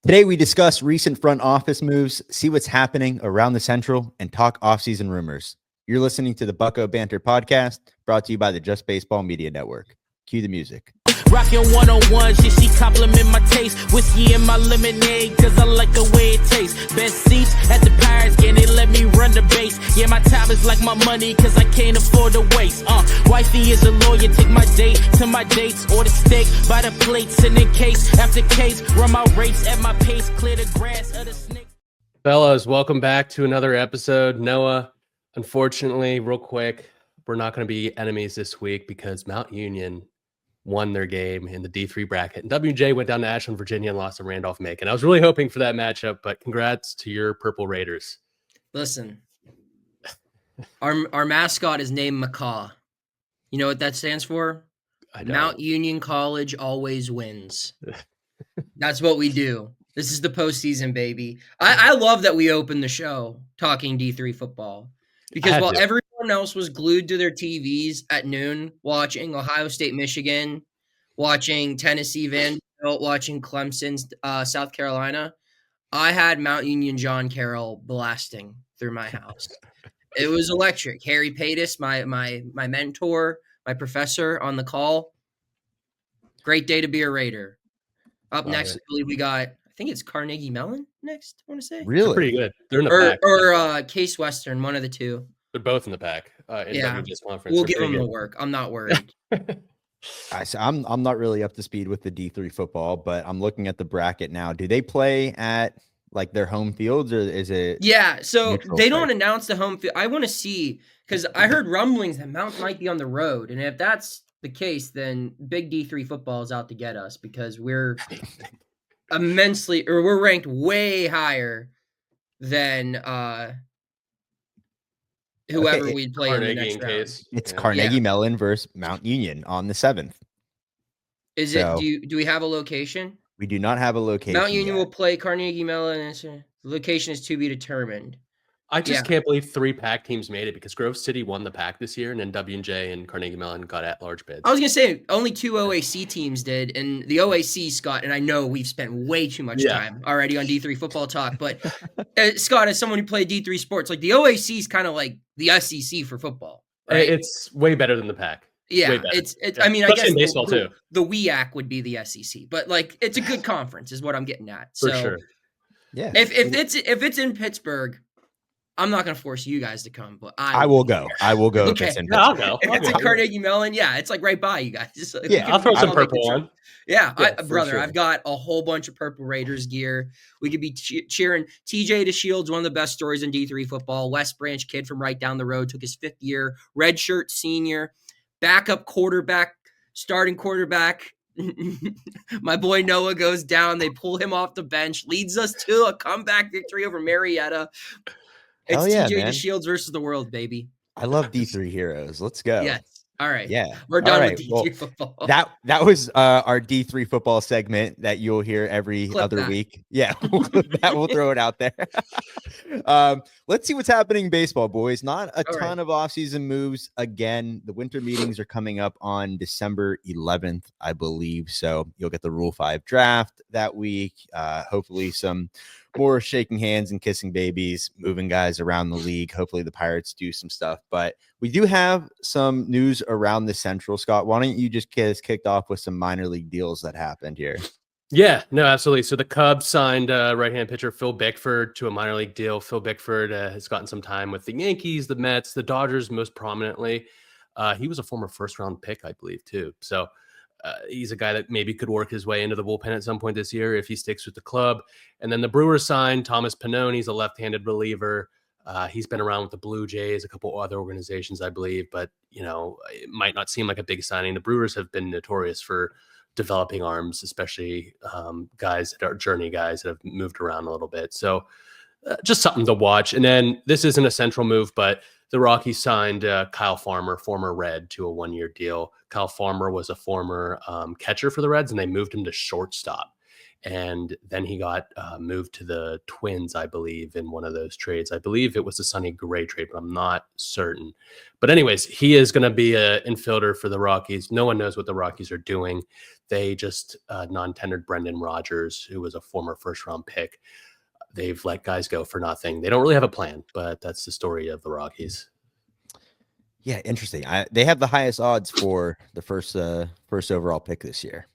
Today, we discuss recent front office moves, see what's happening around the Central, and talk offseason rumors. You're listening to the Bucko Banter podcast, brought to you by the Just Baseball Media Network. Cue the music. Rockin' 101s, yeah, she compliment my taste. Whiskey in my lemonade, cause I like the way it tastes. Best seats at the Pirates, yeah, they let me run the base. Yeah, my time is like my money, cause I can't afford to waste. Wifey is a lawyer, take my date to my dates. Order steak by the plates, and in case after case, run my race at my pace, clear the grass of the snake. Fellas, welcome back to another episode. Noah, unfortunately, real quick, we're not going to be enemies this week because Mount Union won their game in the D3 bracket. And WJ went down to Ashland, Virginia and lost to Randolph-Macon. I was really hoping for that matchup, but congrats to your Purple Raiders. Listen, our mascot is named Macaw. You know what that stands for? Mount Union College always wins. That's what we do. This is the postseason, baby. I love that we opened the show talking D3 football because while everyone else was glued to their TVs at noon watching Ohio State, Michigan, watching Tennessee, Vanderbilt, watching Clemson, South Carolina, I had Mount Union John Carroll blasting through my house. It was electric. Harry Paytas, my mentor, my professor on the call. Great day to be a Raider. Up next, I believe we got, I think it's Carnegie Mellon next, I want to say. Really? They're pretty good. They're in the pack. Or Case Western, one of the two. They're both in the pack. Yeah, conference. We'll give them the work. I'm not worried. I'm not really up to speed with the D3 football, but I'm looking at the bracket now. Do they play at like their home fields, or is it? Yeah, so they don't announce the home field. I want to see, because I heard rumblings that Mount might be on the road, and if that's the case, then big D3 football is out to get us because we're we're ranked way higher than whoever we play in the next round. It's Carnegie Mellon versus Mount Union on the 7th. Is it? Do we have a location? We do not have a location. Mount Union will play Carnegie Mellon. The location is to be determined. I just can't believe 3 pack teams made it because Grove City won the pack this year, and then W&J and Carnegie Mellon got at-large bids. I was going to say, only 2 OAC teams did, and the OAC, Scott, and I know we've spent way too much time already on D3 football talk, but Scott, as someone who played D3 sports, like the OAC is kind of like the SEC for football. Right? It's way better than the pack. Yeah, it's. I mean, especially I guess in baseball too. The WEAC would be the SEC, but like it's a good conference, is what I'm getting at. For sure. Yeah. If it's in Pittsburgh, I'm not going to force you guys to come, but I will go. I will go. Okay. If it's in I'll go. If it's in Carnegie Mellon, it's like right by you guys. So I'll throw some purple on. Yeah, brother, sure. I've got a whole bunch of Purple Raiders gear. We could be cheering. TJ DeShields, one of the best stories in D3 football. West Branch kid from right down the road, took his 5th year. Redshirt senior, backup quarterback, starting quarterback. My boy Noah goes down. They pull him off the bench. Leads us to a comeback victory over Marietta. It's TJ DeShields versus the world, baby. I love D3 heroes. Let's go. Yes. All right. Yeah. We're done with D3 football. That was our D3 football segment that you'll hear every other week. Yeah. We'll throw it out there. Let's see what's happening in baseball, boys. Not a ton of offseason moves. Again, the winter meetings are coming up on December 11th, I believe. So you'll get the Rule 5 draft that week. Hopefully some more shaking hands and kissing babies, moving guys around the league. Hopefully the Pirates do some stuff, but we do have some news around the Central. Scott, why don't you just get us kicked off with some minor league deals that happened here? Yeah, no, absolutely. So the Cubs signed right-hand pitcher Phil Bickford to a minor league deal. Phil Bickford has gotten some time with the Yankees, the Mets, the Dodgers most prominently. He was a former first-round pick, I believe, too. So he's a guy that maybe could work his way into the bullpen at some point this year if he sticks with the club. And then the Brewers signed Thomas Pannone. He's a left-handed reliever. He's been around with the Blue Jays, a couple other organizations, I believe, but, it might not seem like a big signing. The Brewers have been notorious for developing arms, especially guys that are journey guys that have moved around a little bit. So just something to watch. And then this isn't a Central move, but the Rockies signed Kyle Farmer, former Red, to a 1-year deal. Kyle Farmer was a former catcher for the Reds, and they moved him to shortstop. And then he got moved to the Twins, I believe, in one of those trades. I believe it was the Sonny Gray trade, but I'm not certain. But anyways, he is going to be an infielder for the Rockies. No one knows what the Rockies are doing. they just non-tendered Brendan Rodgers, who was a former first-round pick. They've let guys go for nothing. They don't really have a plan, but that's the story of the Rockies. Yeah, interesting. They have the highest odds for the first overall pick this year,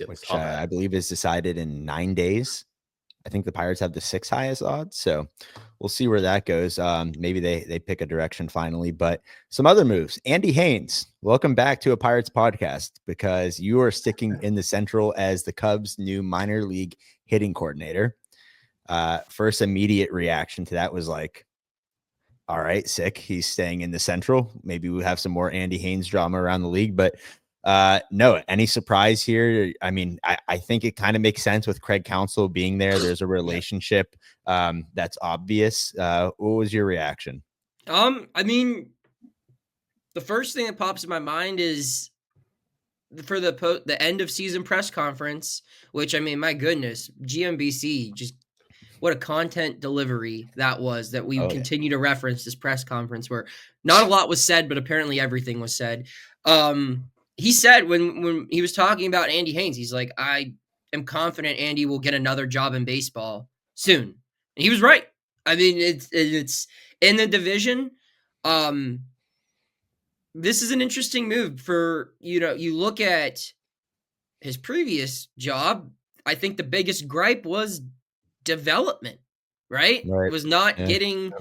which I believe is decided in 9 days. I think the Pirates have the 6th highest odds, so we'll see where that goes. Maybe they pick a direction finally. But some other moves. Andy Haynes, welcome back to a Pirates podcast, because you are sticking in the Central as the Cubs' new minor league hitting coordinator. First immediate reaction to that was like, all right, sick. He's staying in the Central. Maybe we'll have some more Andy Haynes drama around the league. But no, any surprise here? I mean, I think it kind of makes sense with Craig Counsell being there. There's a relationship that's obvious. What was your reaction? I mean, the first thing that pops in my mind is for the end of season press conference, which, I mean, my goodness, GMBC, just what a content delivery that was, that we continue to reference this press conference where not a lot was said, but apparently everything was said. He said when he was talking about Andy Haynes, he's like, I am confident Andy will get another job in baseball soon. And he was right. I mean, it's in the division. This is an interesting move for, you look at his previous job. I think the biggest gripe was development, right? It was not getting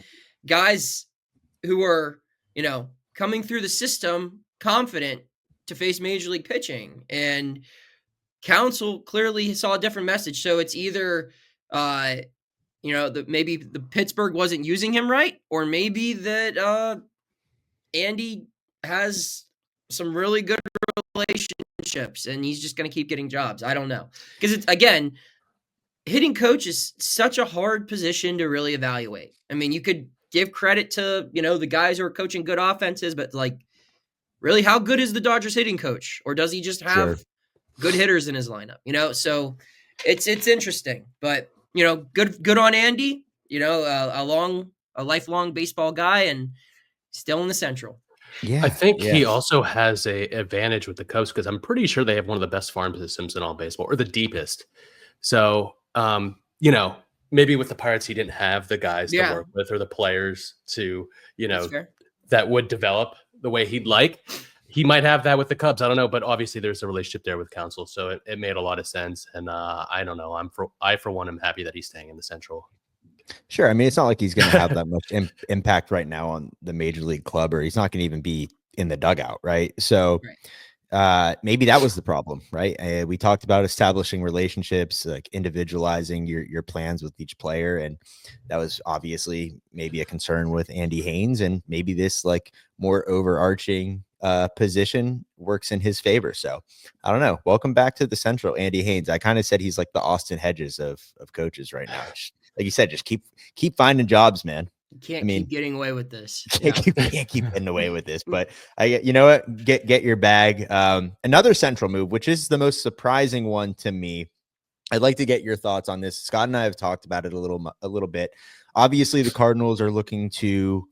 guys who are, coming through the system confident to face major league pitching. And Counsell clearly saw a different message. So it's either, maybe the Pittsburgh wasn't using him right, or maybe that Andy has some really good relationships and he's just going to keep getting jobs. I don't know. Because it's, again, hitting coach is such a hard position to really evaluate. I mean, you could give credit to, the guys who are coaching good offenses, but like, really, how good is the Dodgers hitting coach? Or does he just have good hitters in his lineup? So it's interesting, but good on Andy, a lifelong baseball guy and still in the Central. Yeah, I think he also has a advantage with the Cubs because I'm pretty sure they have one of the best farm systems in all baseball, or the deepest. So, maybe with the Pirates, he didn't have the guys to work with or the players to, that would develop the way he'd like. He might have that with the Cubs. I don't know, but obviously there's a relationship there with Counsell, so it made a lot of sense. And I don't know. I for one am happy that he's staying in the Central. Sure. I mean, it's not like he's going to have that much impact right now on the major league club, or he's not going to even be in the dugout, right? So maybe that was the problem, right? We talked about establishing relationships, like individualizing your plans with each player, and that was obviously maybe a concern with Andy Haynes, and maybe this like more overarching position works in his favor. So I don't know. Welcome back to the Central, Andy Haynes. I kind of said he's like the Austin Hedges of coaches right now. Like you said, just keep finding jobs, man. You can't keep getting away with this. Can't keep getting away with this. But you know what? Get your bag. Another Central move, which is the most surprising one to me. I'd like to get your thoughts on this. Scott and I have talked about it a little bit. Obviously, the Cardinals are looking to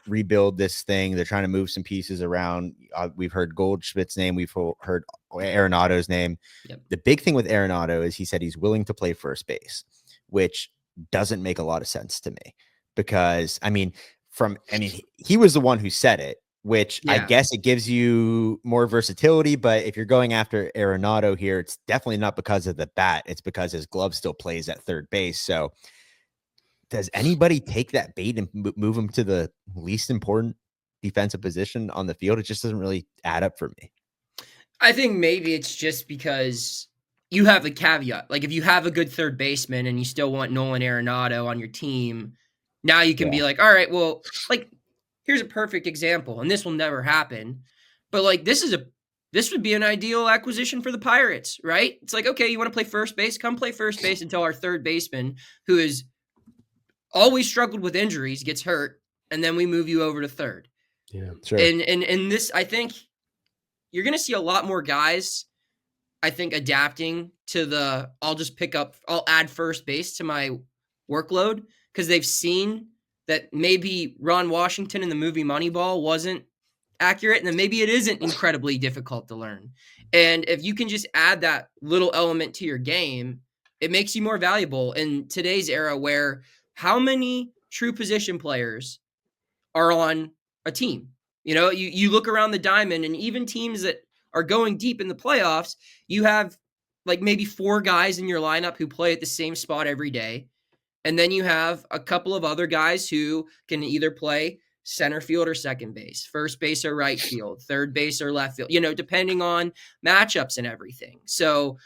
rebuild this thing. They're trying to move some pieces around. We've heard Goldschmidt's name. We've heard Arenado's name. Yep. The big thing with Arenado is he said he's willing to play first base, which doesn't make a lot of sense to me. Because he was the one who said it, which I guess it gives you more versatility. But if you're going after Arenado here, it's definitely not because of the bat. It's because his glove still plays at third base. So does anybody take that bait and move him to the least important defensive position on the field? It just doesn't really add up for me. I think maybe it's just because you have a caveat. Like if you have a good third baseman and you still want Nolan Arenado on your team, now you can be like, all right, well, like here's a perfect example, and this will never happen. But like this would be an ideal acquisition for the Pirates, right? It's like, okay, you want to play first base? Come play first base until our third baseman, who is always struggled with injuries, gets hurt, and then we move you over to third. Yeah, sure. And this, I think you're going to see a lot more guys, I think, adapting to I'll add first base to my workload, because they've seen that maybe Ron Washington in the movie Moneyball wasn't accurate, and then maybe it isn't incredibly difficult to learn. And if you can just add that little element to your game, it makes you more valuable in today's era where how many true position players are on a team? You know, you look around the diamond, and even teams that are going deep in the playoffs, you have like maybe 4 guys in your lineup who play at the same spot every day. And then you have a couple of other guys who can either play center field or second base, first base or right field, third base or left field, you know, depending on matchups and everything. So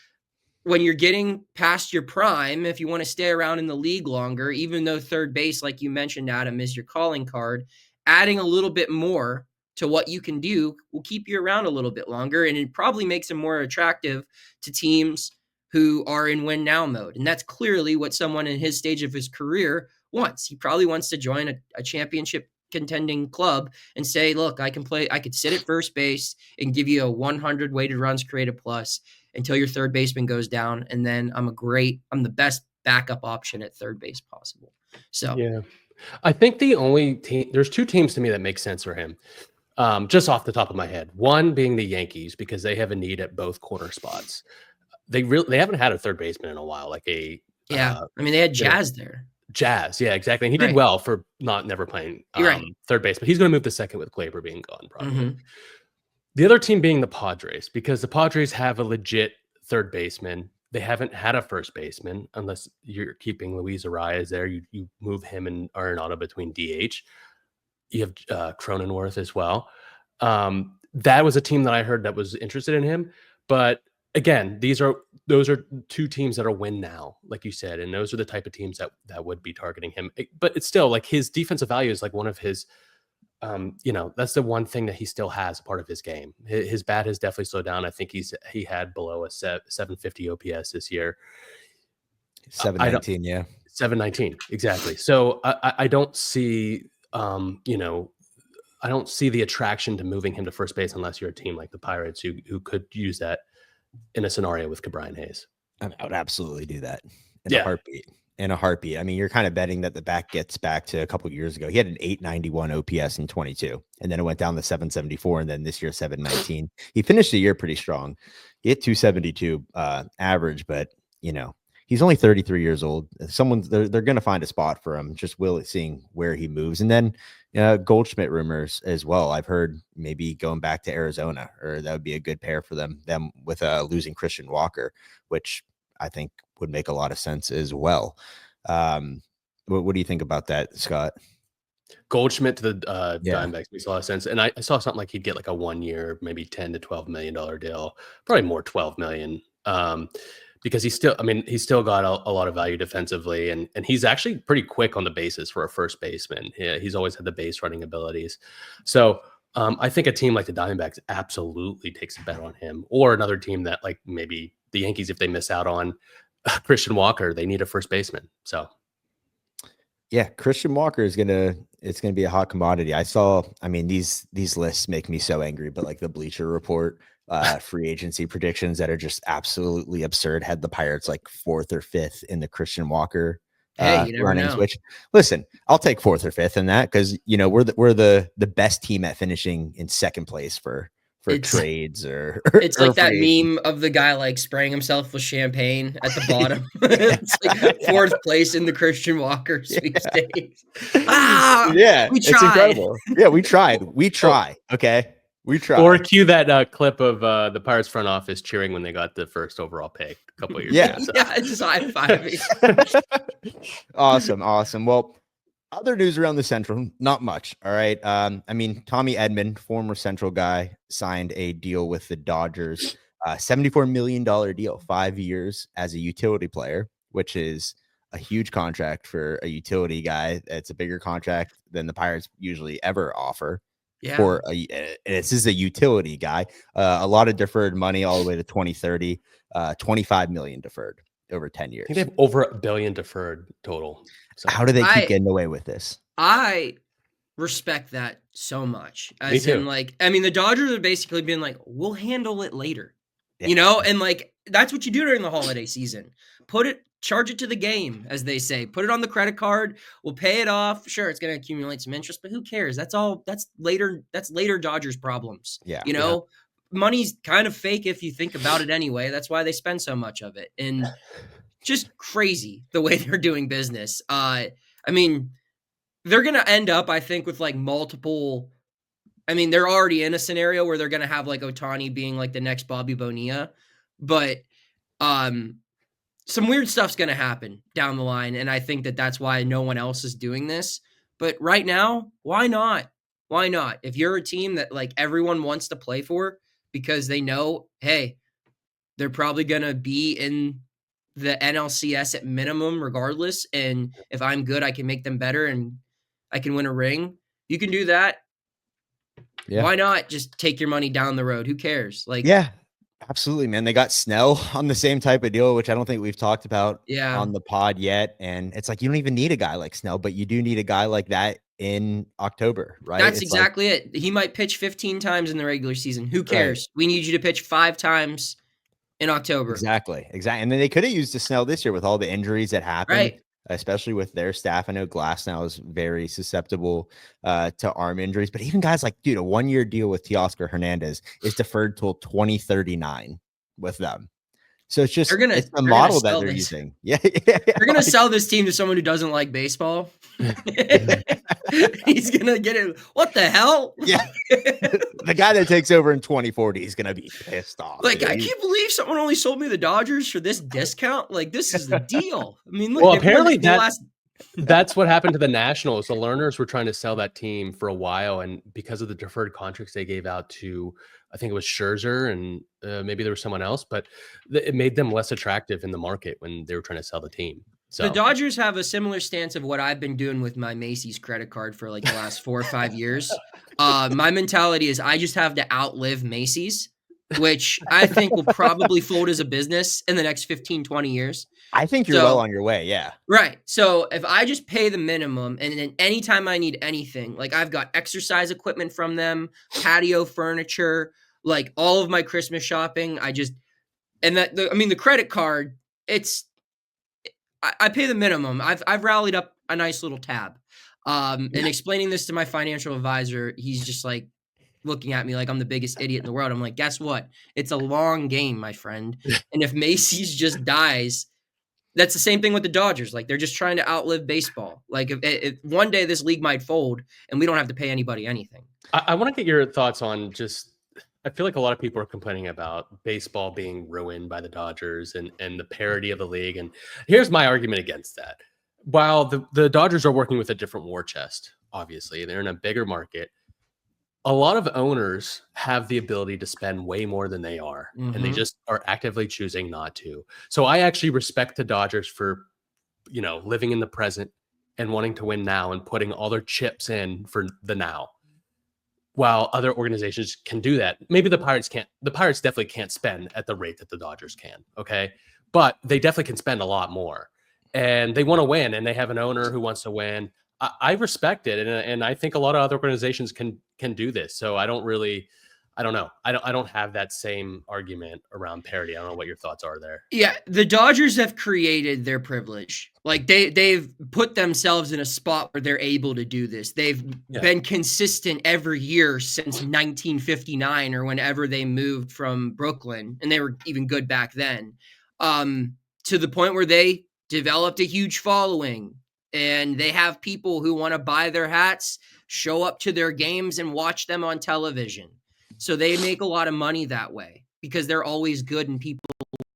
when you're getting past your prime, if you want to stay around in the league longer, even though third base, like you mentioned, Adam, is your calling card, adding a little bit more to what you can do will keep you around a little bit longer. And it probably makes them more attractive to teams who are in win now mode. And that's clearly what someone in his stage of his career wants. He probably wants to join a championship contending club and say, look, I could sit at first base and give you a 100 weighted runs created plus until your third baseman goes down. And then I'm the best backup option at third base possible. So, yeah, I think there's 2 teams to me that make sense for him. Just off the top of my head, one being the Yankees, because they have a need at both corner spots. They haven't had a third baseman in a while. I mean, they had Jazz there. Jazz, yeah, exactly. And he did well for never playing third base, but he's going to move to second with Glaber being gone, probably. Mm-hmm. The other team being the Padres, because the Padres have a legit third baseman. They haven't had a first baseman unless you're keeping Luis Arias there. You move him and Arenado between DH. You have Cronenworth as well. That was a team that I heard that was interested in him. But again, those are 2 teams that are win now, like you said, and those are the type of teams that would be targeting him. But it's still like his defensive value is like one of his, that's the one thing that he still has a part of his game. His bat has definitely slowed down. I think he had below a 750 OPS this year. 719, yeah. 719, exactly. So I don't see, I don't see the attraction to moving him to first base unless you're a team like the Pirates who could use that in a scenario with Brian Hayes. I would absolutely do that in a heartbeat. I mean, you're kind of betting that the back gets back to a couple of years ago. He had an 891 OPS in 22, and then it went down to 774, and then this year 719. He finished the year pretty strong. He hit 272 average, but he's only 33 years old. They're going to find a spot for him. Just seeing where he moves, and then Goldschmidt rumors as well. I've heard maybe going back to Arizona, or that would be a good pair for them with losing Christian Walker, which I think would make a lot of sense as well. What do you think about that, Scott? Goldschmidt to the Diamondbacks makes a lot of sense. And I saw something like he'd get like a 1 year, maybe $10 to $12 million deal, probably more 12 million. Because he's still got a lot of value defensively, and he's actually pretty quick on the bases for a first baseman. Yeah, he's always had the base running abilities. So I think a team like the Diamondbacks absolutely takes a bet on him, or another team that like maybe the Yankees, if they miss out on Christian Walker, they need a first baseman. So yeah, Christian Walker it's gonna be a hot commodity. These lists make me so angry, but like the Bleacher Report free agency predictions that are just absolutely absurd had the Pirates like 4th or 5th in the Christian Walker runnings. Which, listen, I'll take 4th or 5th in that because we're the best team at finishing in second place for trades or it's like that meme of the guy like spraying himself with champagne at the bottom. It's like 4th place in the Christian Walker sweepstakes. Yeah, it's incredible. Yeah, we tried. We try. Okay. We tried. Or cue that clip of the Pirates front office cheering when they got the first overall pick a couple of years ago. So. Yeah, just high-fiving. Awesome. Well, other news around the Central, not much. All right. Tommy Edman, former Central guy, signed a deal with the Dodgers, $74 million deal, 5 years as a utility player, which is a huge contract for a utility guy. It's a bigger contract than the Pirates usually ever offer. Yeah. This is a utility guy. A lot of deferred money all the way to 2030, 25 million deferred over 10 years. I think they have over $1 billion deferred total. So how do they keep getting away with this? I respect that so much. As in, like, the Dodgers have basically been like, we'll handle it later. you know, and like that's what you do during the holiday season. Charge it to the game, as they say. Put it on the credit card. We'll pay it off. Sure, it's going to accumulate some interest, but who cares? That's later Dodgers problems. Yeah. You know, money's kind of fake if you think about it anyway. That's why they spend so much of it. And just crazy the way they're doing business. I mean, they're going to end up, I think, with like multiple. I mean, they're already in a scenario where they're going to have like Ohtani being like the next Bobby Bonilla, but some weird stuff's going to happen down the line. And I think that that's why no one else is doing this. But right now, why not? Why not? If you're a team that like everyone wants to play for because they know, hey, they're probably going to be in the NLCS at minimum regardless. And if I'm good, I can make them better and I can win a ring. You can do that. Yeah. Why not just take your money down the road? Who cares? Like, yeah. Absolutely, man. They got Snell on the same type of deal, which I don't think we've talked about on the pod yet. And it's like, you don't even need a guy like Snell, but you do need a guy like that in October, right? That's exactly it. He might pitch 15 times in the regular season. Who cares? Right. We need you to pitch 5 times in October. Exactly. And then they could have used the Snell this year with all the injuries that happened. Right. Especially with their staff. I know Glasnow is very susceptible to arm injuries, but even guys like, dude, a 1-year deal with Teoscar Hernandez is deferred till 2039 with them. So it's just it's the model that they're using. Yeah. They're going to sell this team to someone who doesn't like baseball. He's going to get it. What the hell? Yeah. The guy that takes over in 2040 is going to be pissed off. Like, dude. I can't believe someone only sold me the Dodgers for this discount. Like, this is the deal. I mean, look. Well, apparently that's what happened to the Nationals. The Lerners were trying to sell that team for a while, and because of the deferred contracts they gave out to, I think it was Scherzer and maybe there was someone else, but it made them less attractive in the market when they were trying to sell the team. So the Dodgers have a similar stance of what I've been doing with my Macy's credit card for like the last 4 or 5 years. My mentality is I just have to outlive Macy's, which I think will probably fold as a business in the next 15, 20 years. I think you're well on your way. Yeah. Right. So if I just pay the minimum and then anytime I need anything, like I've got exercise equipment from them, patio furniture, like all of my Christmas shopping, the credit card, I pay the minimum. I've rallied up a nice little tab. And explaining this to my financial advisor, he's just like looking at me like I'm the biggest idiot in the world. I'm like, guess what? It's a long game, my friend. And if Macy's just dies, that's the same thing with the Dodgers. Like they're just trying to outlive baseball. Like if one day this league might fold and we don't have to pay anybody anything. I want to get your thoughts on I feel like a lot of people are complaining about baseball being ruined by the Dodgers and the parity of the league. And here's my argument against that. While the Dodgers are working with a different war chest, obviously, they're in a bigger market. A lot of owners have the ability to spend way more than they are, and they just are actively choosing not to. So I actually respect the Dodgers for, living in the present and wanting to win now and putting all their chips in for the now. While other organizations can do that, maybe the Pirates can't. The Pirates definitely can't spend at the rate that the Dodgers can. Okay, but they definitely can spend a lot more, and they want to win, and they have an owner who wants to win. I respect it, and I think a lot of other organizations can do this. So I don't know. I don't have that same argument around parity. I don't know what your thoughts are there. Yeah, the Dodgers have created their privilege. Like they've put themselves in a spot where they're able to do this. They've been consistent every year since 1959 or whenever they moved from Brooklyn, and they were even good back then. To the point where they developed a huge following. And they have people who want to buy their hats, show up to their games, and watch them on television. So they make a lot of money that way because they're always good and people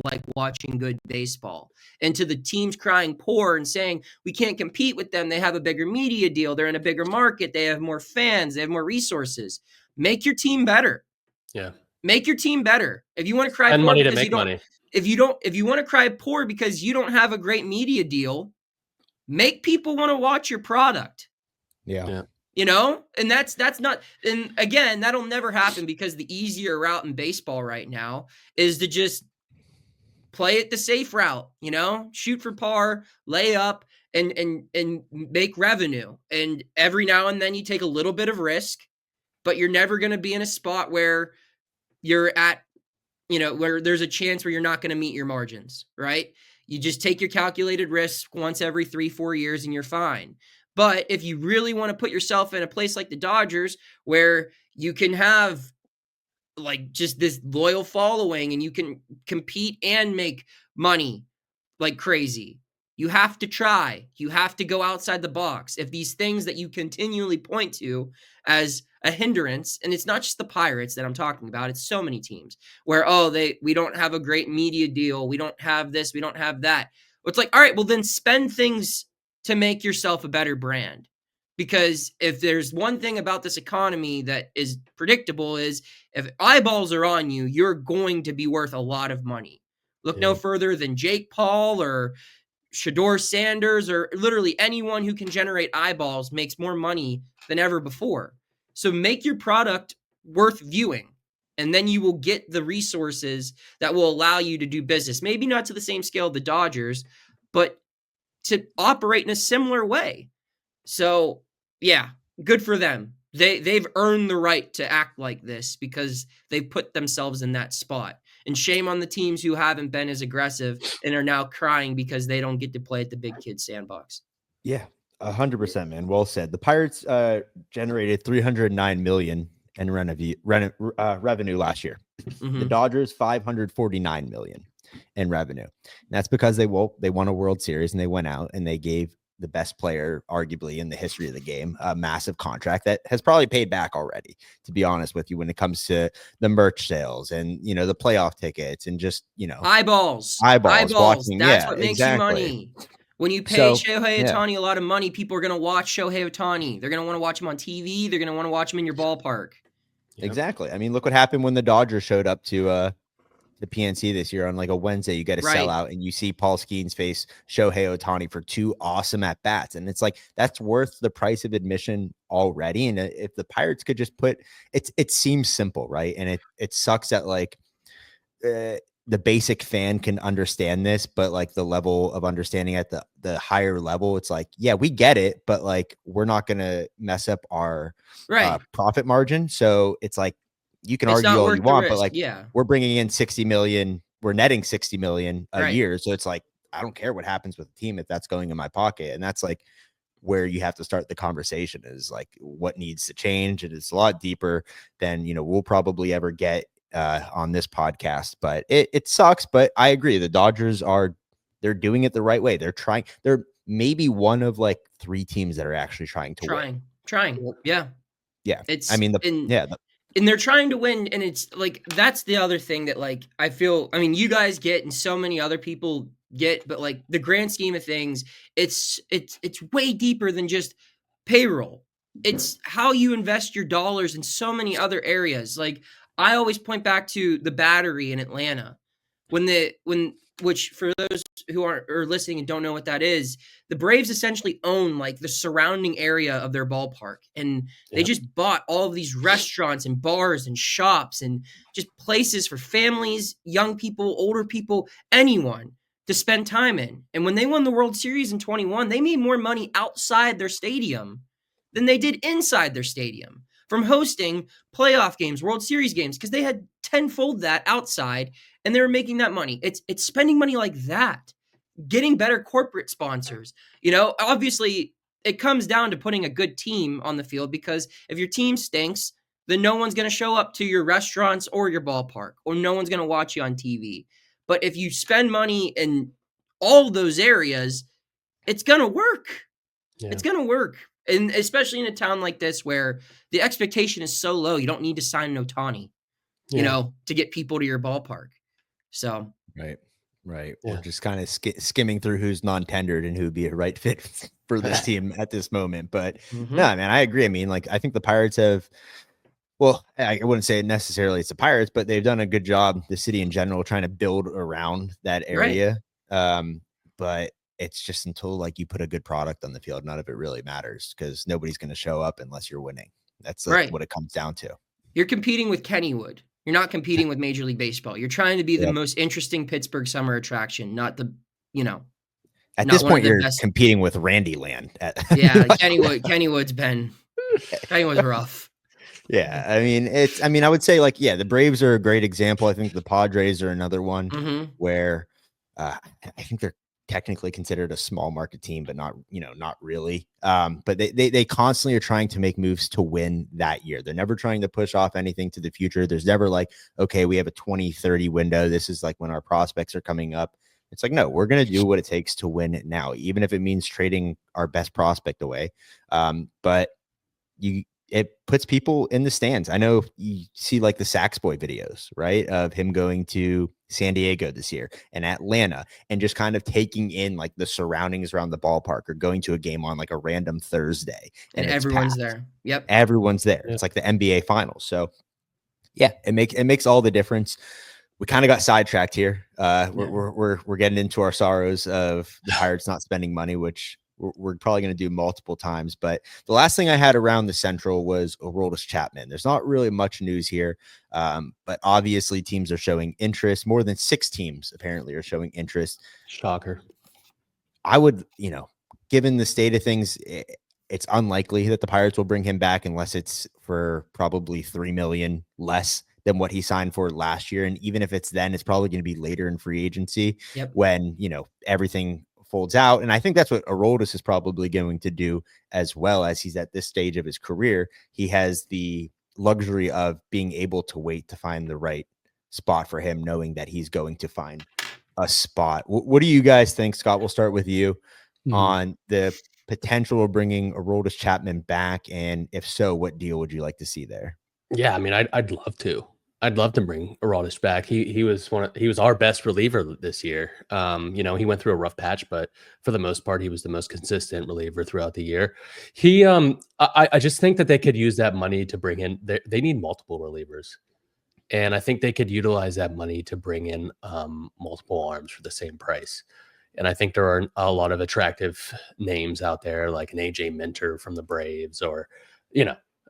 like watching good baseball. And to the teams crying poor and saying, we can't compete with them. They have a bigger media deal. They're in a bigger market. They have more fans. They have more resources. Make your team better. Yeah. Make your team better. If you want to cry poor money to make money. If you want to cry poor because you don't have a great media deal, make people want to watch your product. Yeah. And that's not, and again, that'll never happen because the easier route in baseball right now is to just play it the safe route, shoot for par, lay up and make revenue. And every now and then you take a little bit of risk, but you're never going to be in a spot where you're at, where there's a chance where you're not going to meet your margins, right? You just take your calculated risk once every 3-4 years and you're fine. But if you really want to put yourself in a place like the Dodgers where you can have like just this loyal following and you can compete and make money like crazy, you have to try. You have to go outside the box. If these things that you continually point to as a hindrance, and it's not just the Pirates that I'm talking about, it's so many teams where, we don't have a great media deal. We don't have this. We don't have that. It's like, all right, well then spend things to make yourself a better brand. Because if there's one thing about this economy that is predictable is if eyeballs are on you, you're going to be worth a lot of money. Look no further than Jake Paul or Shador Sanders or literally anyone who can generate eyeballs makes more money than ever before. So make your product worth viewing, and then you will get the resources that will allow you to do business. Maybe not to the same scale of the Dodgers, but to operate in a similar way. So, yeah, good for them. They've earned the right to act like this because they've put themselves in that spot. And shame on the teams who haven't been as aggressive and are now crying because they don't get to play at the big kid sandbox. Yeah, 100%, man. Well said. The Pirates generated $309 million in revenue last year. Mm-hmm. The Dodgers $549 million in revenue. And that's because they won a World Series and they went out and they gave the best player, arguably in the history of the game, a massive contract that has probably paid back already, to be honest with you, when it comes to the merch sales and, the playoff tickets and just, eyeballs. Watching. That's what makes you money. When you pay Shohei Ohtani a lot of money, people are going to watch Shohei Ohtani. They're going to want to watch him on TV. They're going to want to watch him in your ballpark. Yep. Exactly. I mean, look what happened when the Dodgers showed up to the PNC this year on like a Wednesday. You get a sellout and you see Paul Skeens face Shohei Ohtani for 2 awesome at bats. And it's like, that's worth the price of admission already. And if the Pirates could just it seems simple, right? And it sucks that like the basic fan can understand this, but like the level of understanding at the higher level, it's like, yeah, we get it, but like, we're not going to mess up our profit margin. So it's like, you can argue all you want, but like, we're bringing in 60 million, we're netting 60 million a year. So it's like, I don't care what happens with the team if that's going in my pocket. And that's like where you have to start the conversation is like what needs to change. And it's a lot deeper than, we'll probably ever get on this podcast, but it sucks. But I agree. The Dodgers they're doing it the right way. They're trying, they're maybe one of like 3 teams that are actually trying to win. Yeah. It's, and they're trying to win. And it's like, that's the other thing that like, you guys get and so many other people get, but like the grand scheme of things, it's way deeper than just payroll. It's how you invest your dollars in so many other areas. Like I always point back to the Battery in Atlanta which for those who are listening and don't know what that is, the Braves essentially own like the surrounding area of their ballpark. And they just bought all of these restaurants and bars and shops and just places for families, young people, older people, anyone to spend time in. And when they won the World Series in 21, they made more money outside their stadium than they did inside their stadium from hosting playoff games, World Series games, because they had tenfold that outside and they were making that money. It's spending money like that, getting better corporate sponsors. Obviously it comes down to putting a good team on the field, because if your team stinks, then no one's going to show up to your restaurants or your ballpark, or no one's going to watch you on TV. But if you spend money in all those areas, it's going to work. Yeah. It's going to work. And especially in a town like this where the expectation is so low, you don't need to sign an Ohtani, to get people to your ballpark. So right. Yeah. We're just kind of skimming through who's non-tendered and who would be a right fit for this team at this moment. But no, man, I agree. I mean, like, I think the Pirates have, well, I wouldn't say necessarily it's the Pirates, but they've done a good job, the city in general, trying to build around that area. Right. But it's just until like you put a good product on the field, none of it really matters, because nobody's going to show up unless you're winning. That's like what it comes down to. You're competing with Kennywood. You're not competing with Major League Baseball. You're trying to be the most interesting Pittsburgh summer attraction, not the, at this point, you're competing with Randy Land. Kennywood's rough. Yeah, I mean, I would say like, yeah, the Braves are a great example. I think the Padres are another one where I think they're technically considered a small market team, but not, not really. But they constantly are trying to make moves to win that year. They're never trying to push off anything to the future. There's never like, okay, we have a 20-30 window. This is like when our prospects are coming up. It's like, no, we're going to do what it takes to win it now, even if it means trading our best prospect away. But it puts people in the stands. I know you see like the Sax Boy videos, right? Of him going to San Diego this year and Atlanta and just kind of taking in like the surroundings around the ballpark, or going to a game on like a random Thursday and everyone's there. Yep. Everyone's there. It's like the NBA finals. So yeah, it makes all the difference. We kind of got sidetracked here. We're getting into our sorrows of the Pirates not spending money, which we're probably going to do multiple times. But the last thing I had around the Central was Aroldis Chapman. There's not really much news here, but obviously teams are showing interest. More than 6 teams apparently are showing interest. Shocker. I would, given the state of things, it's unlikely that the Pirates will bring him back unless it's for probably $3 million less than what he signed for last year. And even if it's then, it's probably going to be later in free agency when, everything folds out. And I think that's what Aroldis is probably going to do as well. As he's at this stage of his career, he has the luxury of being able to wait to find the right spot for him, knowing that he's going to find a spot. What do you guys think, Scott? We'll start with you on the potential of bringing Aroldis Chapman back, and if so, what deal would you like to see there? Yeah, I mean, I'd love to. I'd love to bring Aroldis back. He was our best reliever this year. He went through a rough patch, but for the most part, he was the most consistent reliever throughout the year. I just think that they could use that money to bring in. They need multiple relievers, and I think they could utilize that money to bring in multiple arms for the same price. And I think there are a lot of attractive names out there, like an AJ Minter from the Braves, or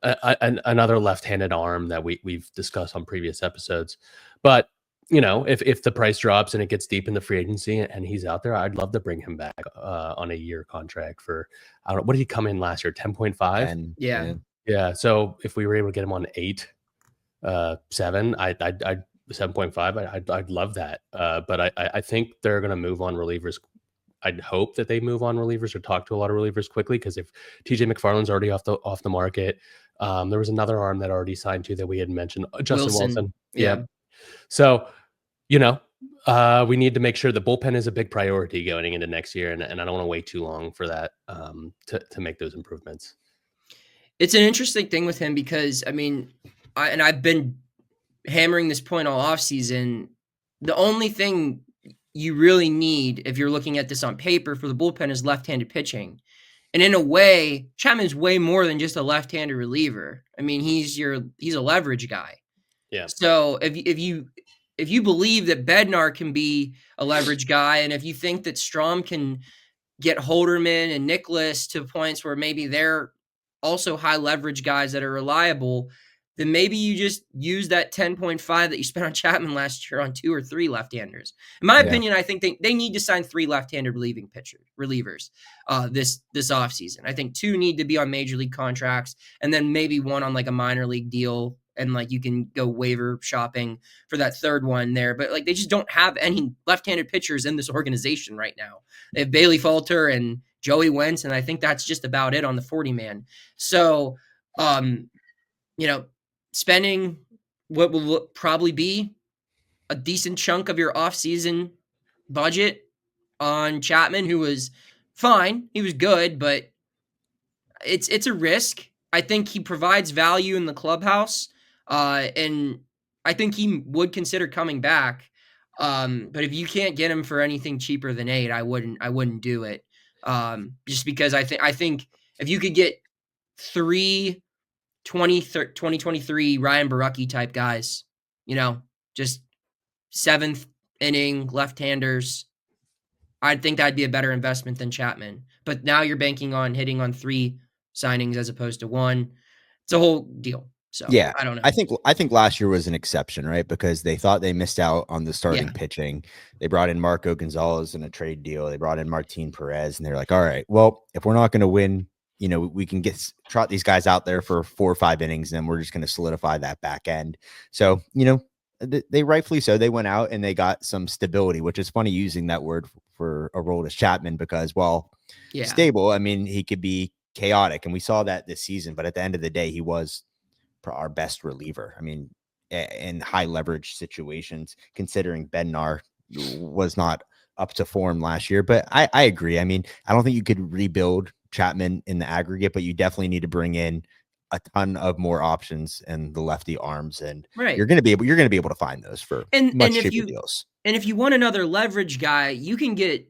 another left-handed arm that we've discussed on previous episodes. But if the price drops and it gets deep in the free agency and he's out there, I'd love to bring him back on a year contract for, I don't know, what did he come in last year? 10.5. Yeah. So if we were able to get him on 8, 7, I'd 7.5. I'd love that. But I think they're going to move on relievers. I'd hope that they move on relievers or talk to a lot of relievers quickly, because if TJ McFarland's already off the market, there was another arm that already signed to that we had mentioned, Justin Wilson. Yeah. So, we need to make sure the bullpen is a big priority going into next year, and I don't want to wait too long for that to make those improvements. It's an interesting thing with him because, I mean, I've been hammering this point all offseason. The only thing you really need, if you're looking at this on paper, for the bullpen is left-handed pitching. And in a way, Chapman's way more than just a left-handed reliever. I mean, he's a leverage guy. Yeah. So if you believe that Bednar can be a leverage guy, and if you think that Strom can get Holderman and Nicholas to points where maybe they're also high leverage guys that are reliable, then maybe you just use that 10.5 that you spent on Chapman last year on 2 or 3 left-handers. In my opinion, I think they need to sign 3 left-handed relievers this offseason. I think 2 need to be on major league contracts, and then maybe 1 on like a minor league deal, and like you can go waiver shopping for that 3rd one there. But like they just don't have any left-handed pitchers in this organization right now. They have Bailey Falter and Joey Wentz, and I think that's just about it on the 40-man. So, spending what will probably be a decent chunk of your offseason budget on Chapman, who was fine. He was good, but it's a risk. I think he provides value in the clubhouse, and I think he would consider coming back. But if you can't get him for anything cheaper than 8, I wouldn't do it. Just because I think if you could get 3 2023 Ryan Barucki type guys, just 7th inning left-handers, I think that'd be a better investment than Chapman. But now you're banking on hitting on 3 signings as opposed to 1. It's a whole deal. So yeah, I don't know. I think last year was an exception, right? Because they thought they missed out on the starting pitching. They brought in Marco Gonzalez in a trade deal. They brought in Martin Perez, and they're like, all right, well, if we're not going to win, we can trot these guys out there for 4 or 5 innings, and then we're just going to solidify that back end. So, they rightfully so, they went out and they got some stability, which is funny using that word for a role as Chapman, because stable, I mean, he could be chaotic, and we saw that this season, but at the end of the day, he was our best reliever. I mean, in high leverage situations, considering Bednar was not up to form last year. But I agree. I mean, I don't think you could rebuild Chapman in the aggregate, but you definitely need to bring in a ton of more options in the lefty arms, and you're going to be able to find those for much cheaper deals. And if you want another leverage guy, you can get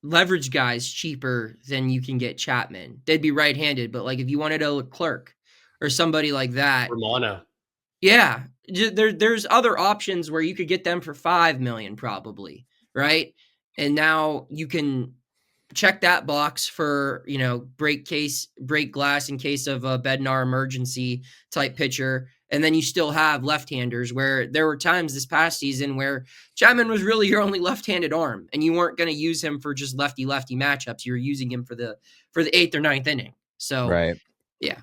leverage guys cheaper than you can get Chapman. They'd be right-handed, but like if you wanted a Leclerc or somebody like that, Romano. Yeah, there's other options where you could get them for $5 million probably, right? And now you can check that box for, break glass in case of a Bednar emergency type pitcher. And then you still have left-handers, where there were times this past season where Chapman was really your only left-handed arm, and you weren't going to use him for just lefty-lefty matchups. You were using him for the 8th or 9th inning. So, right. Yeah.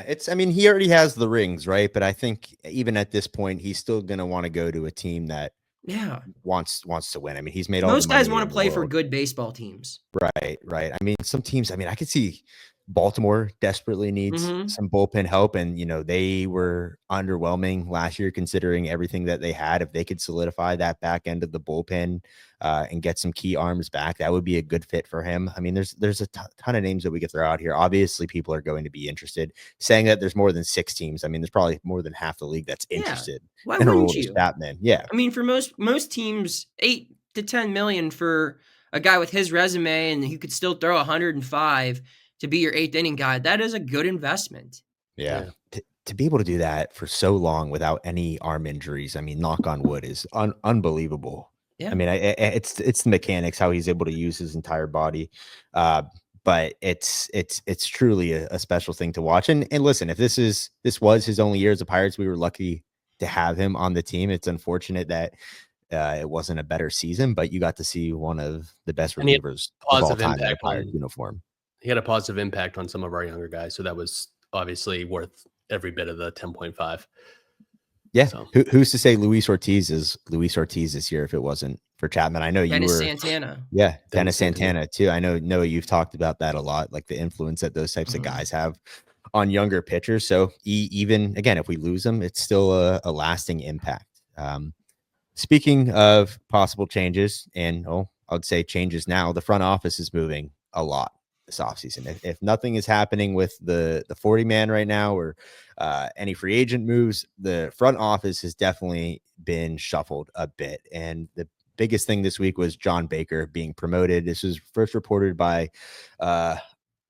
He already has the rings, right? But I think even at this point, he's still going to want to go to a team that wants to win. I mean, he's made all most guys want to play for good baseball teams. Right. I mean, some teams, I could see Baltimore desperately needs some bullpen help, and they were underwhelming last year considering everything that they had. If they could solidify that back end of the bullpen and get some key arms back, that would be a good fit for him. I mean, there's a ton of names that we could throw out here. Obviously, people are going to be interested. Saying that there's more than 6 teams, I mean, there's probably more than half the league that's interested. Why wouldn't you? Batman. Yeah. I mean, for most teams, 8 to 10 million for a guy with his resume, and he could still throw 105 to be your 8th inning guy. That is a good investment. Yeah. To be able to do that for so long without any arm injuries, I mean, knock on wood, is unbelievable. Yeah. I mean, it's the mechanics, how he's able to use his entire body. But it's truly a special thing to watch. And listen, if this was his only year as a Pirates, we were lucky to have him on the team. It's unfortunate that it wasn't a better season, but you got to see one of the best relievers of all time in a Pirate uniform. He had a positive impact on some of our younger guys, so that was obviously worth every bit of the 10.5. Yeah. So. Who's to say Luis Ortiz is Luis Ortiz this year if it wasn't for Chapman? I know Dennis Santana. Yeah, Dennis Santana too. I know, Noah, you've talked about that a lot, like the influence that those types of guys have on younger pitchers. So even again, if we lose them, it's still a lasting impact. Speaking of possible changes, and I would say changes now, the front office is moving a lot this offseason. If nothing is happening with the 40 man right now, or any free agent moves, the front office has definitely been shuffled a bit. And the biggest thing this week was John Baker being promoted. This was first reported by all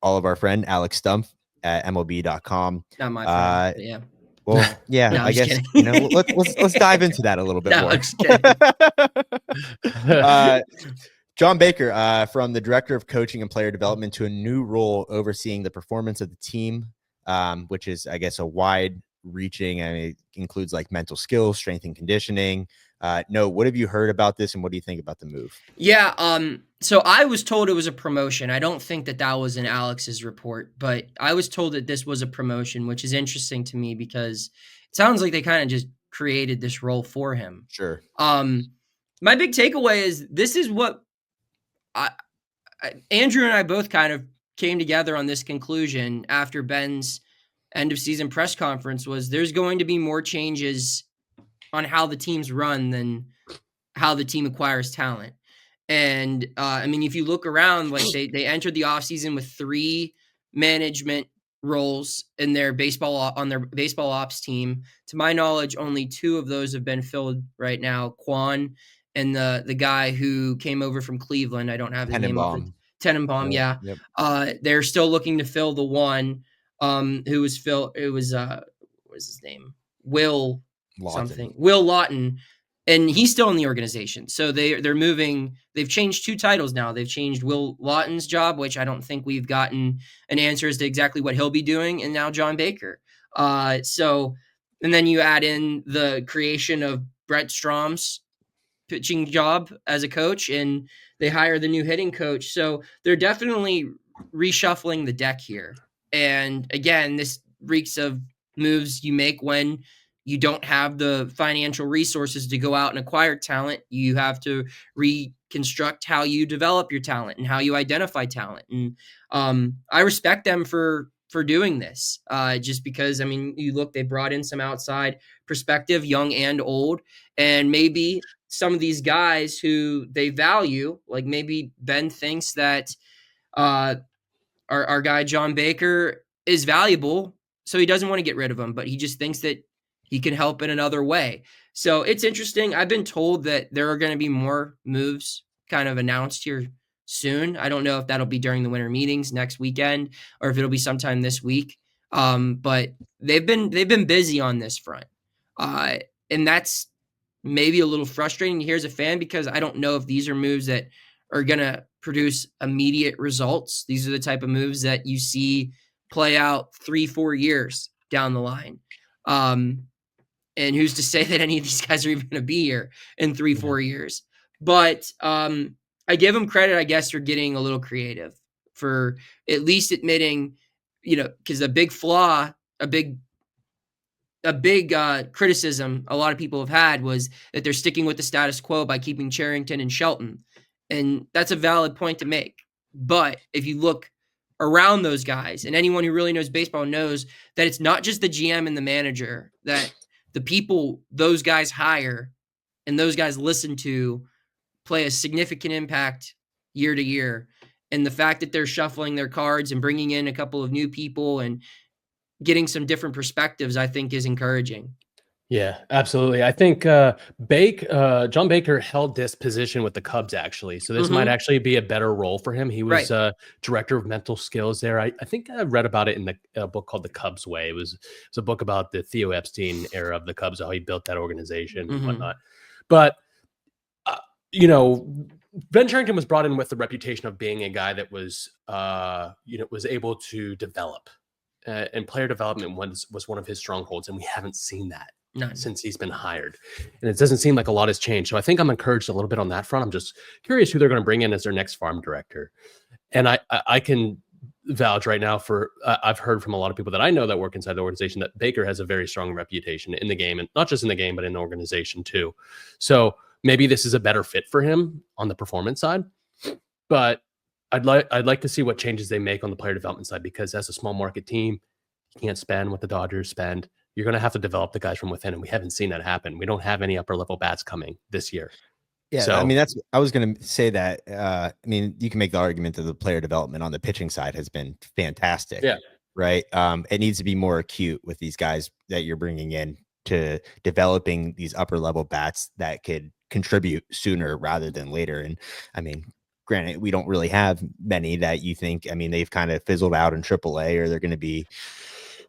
of our friend Alex Stumpf at MLB.com. Not my friend, but yeah. Well, yeah, no, I guess let's dive into that a little bit more. John Baker, from the director of coaching and player development to a new role overseeing the performance of the team, which is, I guess, a wide reaching. I mean, it includes like mental skills, strength and conditioning. No, what have you heard about this, and what do you think about the move? Yeah, so I was told it was a promotion. I don't think that was in Alex's report, but I was told that this was a promotion, which is interesting to me because it sounds like they kind of just created this role for him. Sure. My big takeaway is this is what Andrew and I both kind of came together on this conclusion after Ben's end of season press conference was there's going to be more changes on how the teams run than how the team acquires talent. And I mean, if you look around, like they entered the offseason with 3 management roles in their baseball ops team. To my knowledge, only 2 of those have been filled right now. Quan and the guy who came over from Cleveland. I don't have his name. Tenenbaum, yeah. Yep. They're still looking to fill the one who was filled. It was what's his name? Will Lawton. And he's still in the organization. So they're moving. They've changed 2 titles now. They've changed Will Lawton's job, which I don't think we've gotten an answer as to exactly what he'll be doing, and now John Baker. And then you add in the creation of Brett Strom's pitching job as a coach, and they hire the new hitting coach. So they're definitely reshuffling the deck here. And again, this reeks of moves you make when you don't have the financial resources to go out and acquire talent. You have to reconstruct how you develop your talent and how you identify talent. And I respect them for doing this, just because, I mean, you look, they brought in some outside perspective, young and old, and maybe some of these guys who they value, like maybe Ben thinks that uh, our guy John Baker is valuable, so he doesn't want to get rid of him, but he just thinks that he can help in another way. So it's interesting. I've been told that there are going to be more moves kind of announced here soon. I don't know if that'll be during the winter meetings next weekend or if it'll be sometime this week. But they've been busy on this front, and that's maybe a little frustrating here as a fan, because I don't know if these are moves that are going to produce immediate results. These are the type of moves that you see play out 3-4 years down the line. And who's to say that any of these guys are even going to be here in 3-4 years? But I give them credit, I guess, for getting a little creative, for at least admitting, because a big flaw, a big criticism a lot of people have had was that they're sticking with the status quo by keeping Charrington and Shelton. And that's a valid point to make. But if you look around those guys, and anyone who really knows baseball knows that it's not just the GM and the manager, that the people those guys hire and those guys listen to play a significant impact year to year. And the fact that they're shuffling their cards and bringing in a couple of new people and getting some different perspectives, I think, is encouraging. Yeah, absolutely. I think John Baker held this position with the Cubs, actually. So this might actually be a better role for him. He was director of mental skills there. I think I read about it in a book called The Cubs Way. It was a book about the Theo Epstein era of the Cubs, how he built that organization and whatnot. But, Ben Cherington was brought in with the reputation of being a guy that was, was able to develop. And player development was one of his strongholds, and we haven't seen that since he's been hired. And it doesn't seem like a lot has changed. So I think I'm encouraged a little bit on that front. I'm just curious who they're going to bring in as their next farm director. And I can vouch right now for I've heard from a lot of people that I know that work inside the organization that Baker has a very strong reputation in the game, and not just in the game, but in the organization too. So maybe this is a better fit for him on the performance side. But I'd like to see what changes they make on the player development side, because as a small market team, you can't spend what the Dodgers spend. You're going to have to develop the guys from within, and we haven't seen that happen. We don't have any upper level bats coming this year. Yeah, so, I mean, I was going to say that. I mean, you can make the argument that the player development on the pitching side has been fantastic. Yeah. Right. It needs to be more acute with these guys that you're bringing in to developing these upper level bats that could contribute sooner rather than later. And I mean, granted, we don't really have many that you think, I mean, they've kind of fizzled out in AAA or they're going to be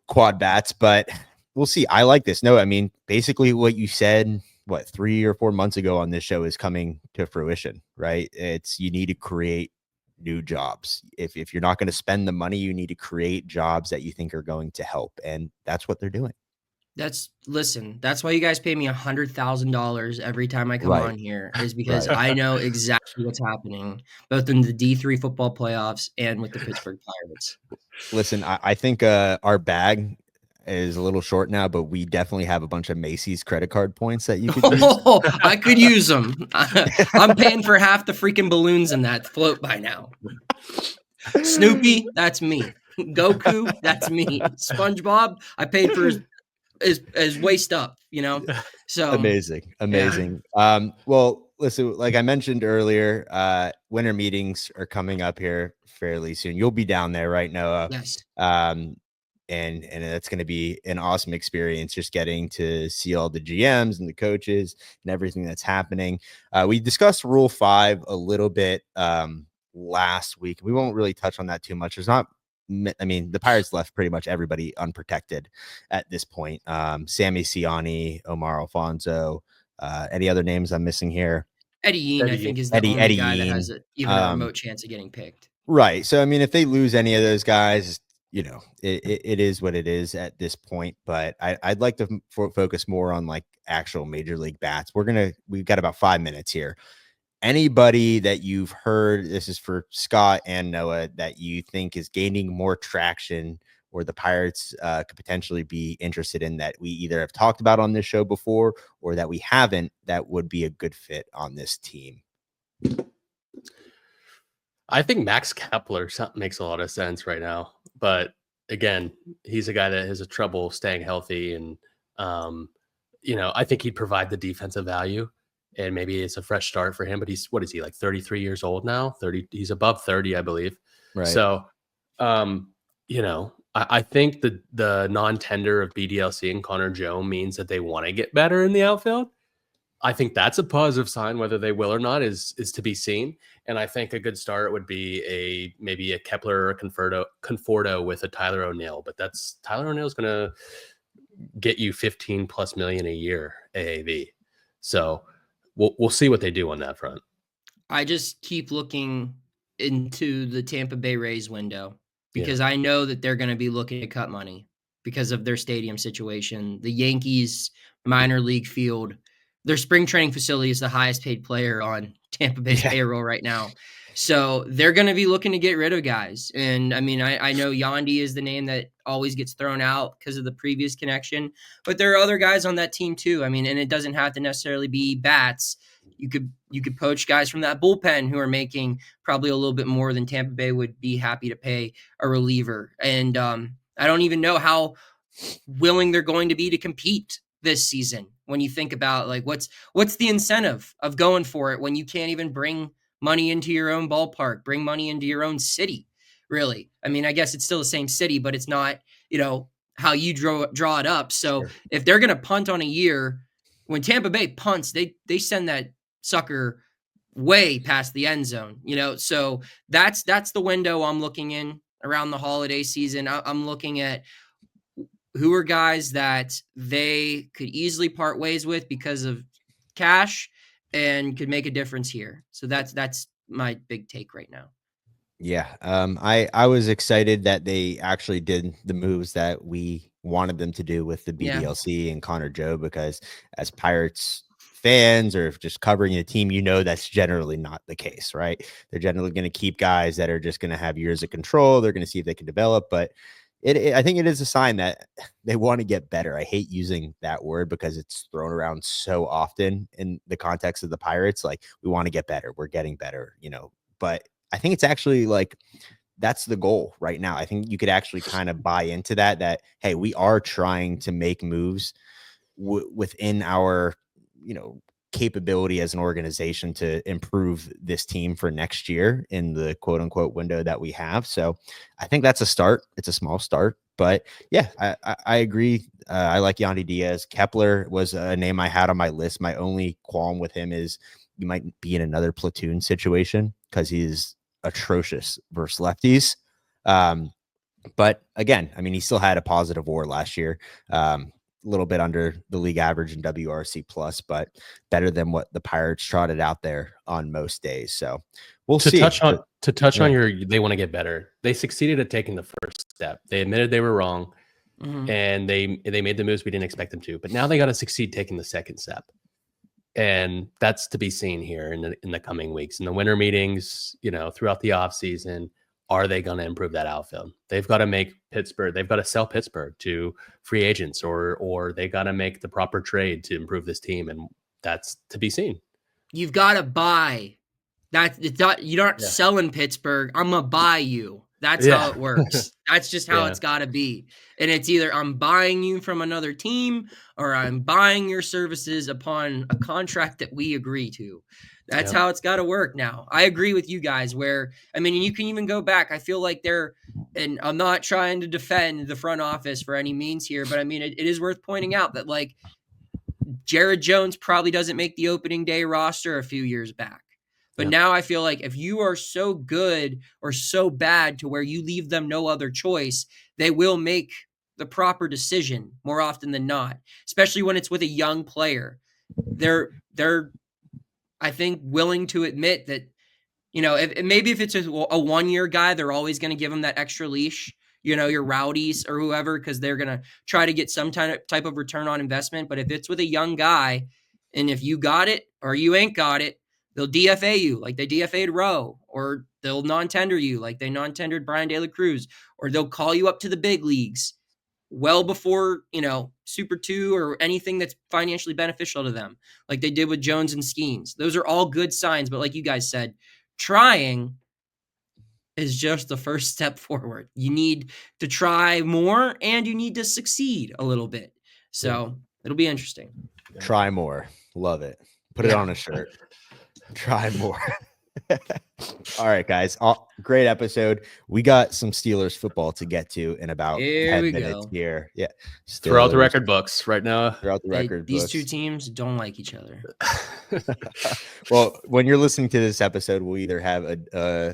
quad bats, but we'll see. I like this. No, I mean, basically what you said, 3 or 4 months ago on this show is coming to fruition, right? You need to create new jobs. If you're not going to spend the money, you need to create jobs that you think are going to help. And that's what they're doing. That's why you guys pay me $100,000 every time I come on here, is because I know exactly what's happening both in the D3 football playoffs and with the Pittsburgh Pirates. Listen, I think our bag is a little short now, but we definitely have a bunch of Macy's credit card points that you could use. Oh, I could use them. I'm paying for half the freaking balloons in that float by now. Snoopy, that's me. Goku, that's me. SpongeBob, I paid for his waist up, So amazing. Yeah. Well, listen, like I mentioned earlier, winter meetings are coming up here fairly soon. You'll be down there, right, Noah? Yes. And that's going to be an awesome experience, just getting to see all the GMs and the coaches and everything that's happening. We discussed Rule 5 a little bit last week. We won't really touch on that too much. The Pirates left pretty much everybody unprotected at this point. Sammy Ciani, Omar Alfonso, any other names I'm missing here? Eddie Yean, I think, is the only guy that has even a remote chance of getting picked. Right. So, I mean, if they lose any of those guys, it is what it is at this point. But I'd like to focus more on like actual major league bats. We've got about 5 minutes here. anybody that you've heard, this is for Scott and Noah, that you think is gaining more traction or the Pirates could potentially be interested in, that we either have talked about on this show before or that we haven't, that would be a good fit on this team? I think Max Kepler makes a lot of sense right now, but again, he's a guy that has a trouble staying healthy, and I think he'd provide the defensive value, and maybe it's a fresh start for him. But what is he, like 33 years old now? 30, he's above 30, I believe. Right. So, I think the non-tender of BDLC and Connor Joe means that they want to get better in the outfield. I think that's a positive sign. Whether they will or not is to be seen. And I think a good start would be maybe a Kepler or a Conforto with a Tyler O'Neill. But Tyler O'Neill's going to get you 15 plus million a year AAV. So we'll see what they do on that front. I just keep looking into the Tampa Bay Rays window because I know that they're going to be looking to cut money because of their stadium situation. The Yankees minor league field, their spring training facility is the highest paid player on Tampa Bay's payroll right now. So they're going to be looking to get rid of guys. And I mean, I know Yandy is the name that always gets thrown out because of the previous connection, but there are other guys on that team too. I mean, and it doesn't have to necessarily be bats. You could poach guys from that bullpen who are making probably a little bit more than Tampa Bay would be happy to pay a reliever. And I don't even know how willing they're going to be to compete this season. When you think about like what's the incentive of going for it when you can't even bring money into your own ballpark, bring money into your own city, really? I mean, I guess it's still the same city, but it's not, how you draw it up. So if they're going to punt on a year, when Tampa Bay punts, they send that sucker way past the end zone, so that's the window I'm looking in around the holiday season. I'm looking at who are guys that they could easily part ways with because of cash and could make a difference here. So that's my big take right now. Yeah. I was excited that they actually did the moves that we wanted them to do with the BDLC and Connor Joe, because as Pirates fans or just covering a team, that's generally not the case, right? They're generally going to keep guys that are just going to have years of control. They're going to see if they can develop, but I think it is a sign that they want to get better. I hate using that word because it's thrown around so often in the context of the Pirates. Like, we want to get better. We're getting better, but I think it's actually like, that's the goal right now. I think you could actually kind of buy into that, hey, we are trying to make moves within our, capability as an organization to improve this team for next year in the quote unquote window that we have. So I think that's a start. It's a small start, but yeah, I agree. I like Yandy Diaz. Kepler was a name I had on my list. My only qualm with him is you might be in another platoon situation because he's atrocious versus lefties. But again, I mean, he still had a positive WAR last year. A little bit under the league average in WRC plus, but better than what the Pirates trotted out there on most days. So we'll see. To touch on they want to get better. They succeeded at taking the first step. They admitted they were wrong, and they made the moves we didn't expect them to. But now they got to succeed taking the second step, and that's to be seen here in the coming weeks in the winter meetings. Throughout the offseason. Are they going to improve that outfield? They've got to make Pittsburgh. They've got to sell Pittsburgh to free agents, or they got to make the proper trade to improve this team, and that's to be seen. You've got to buy. You're not selling Pittsburgh. I'm gonna buy you. That's how it works. That's just how it's got to be. And it's either I'm buying you from another team or I'm buying your services upon a contract that we agree to. That's how it's got to work now. I agree with you guys where, I mean, you can even go back. I feel like and I'm not trying to defend the front office for any means here, but I mean, it is worth pointing out that like Jared Jones probably doesn't make the opening day roster a few years back. But now I feel like if you are so good or so bad to where you leave them no other choice, they will make the proper decision more often than not, especially when it's with a young player. They're I think willing to admit that, if it's a 1-year guy, they're always going to give him that extra leash, your Rowdies or whoever, because they're going to try to get some type of return on investment. But if it's with a young guy and if you got it or you ain't got it, They'll DFA you like they DFA'd Rowe, or they'll non-tender you like they non-tendered Brian De La Cruz, or they'll call you up to the big leagues well before, Super 2 or anything that's financially beneficial to them, like they did with Jones and Skeens. Those are all good signs, but like you guys said, trying is just the first step forward. You need to try more and you need to succeed a little bit. So it'll be interesting. Try more. Love it. Put it on a shirt. Try more. All right, guys. Great episode. We got some Steelers football to get to in about 10 minutes here. Yeah. Throw out the record books right now. These two teams don't like each other. Well, when you're listening to this episode, we'll either have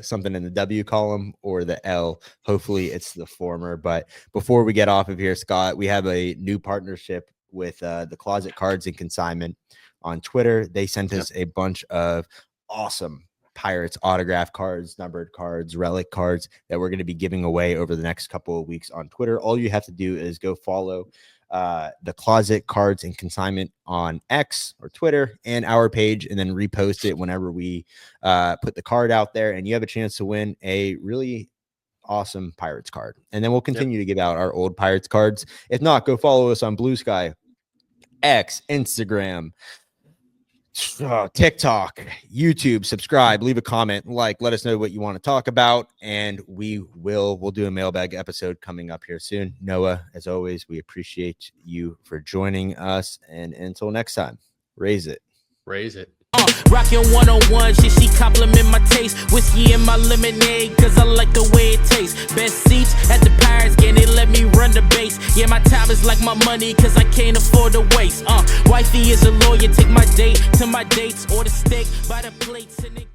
something in the W column or the L. Hopefully it's the former. But before we get off of here, Scott, we have a new partnership with the Closet Cards and Consignment on Twitter. They sent us a bunch of awesome Pirates autograph cards, numbered cards, relic cards that we're going to be giving away over the next couple of weeks on Twitter. All you have to do is go follow the Closet Cards and Consignment on X or Twitter and our page, and then repost it whenever we put the card out there, and you have a chance to win a really awesome Pirates card. And then we'll continue to give out our old Pirates cards. If not, go follow us on Blue Sky, X, Instagram, TikTok, YouTube. Subscribe, leave a comment, let us know what you want to talk about, and we'll do a mailbag episode coming up here soon. Noah, as always, we appreciate you for joining us, and until next time, raise it. Rockin' 101, she compliment my taste. Whiskey in my lemonade, cause I like the way it tastes. Best seats at the Pirates game, they let me run the base. Yeah, my time is like my money, cause I can't afford to waste. Wifey is a lawyer, take my date to my dates, or the steak by the plates. And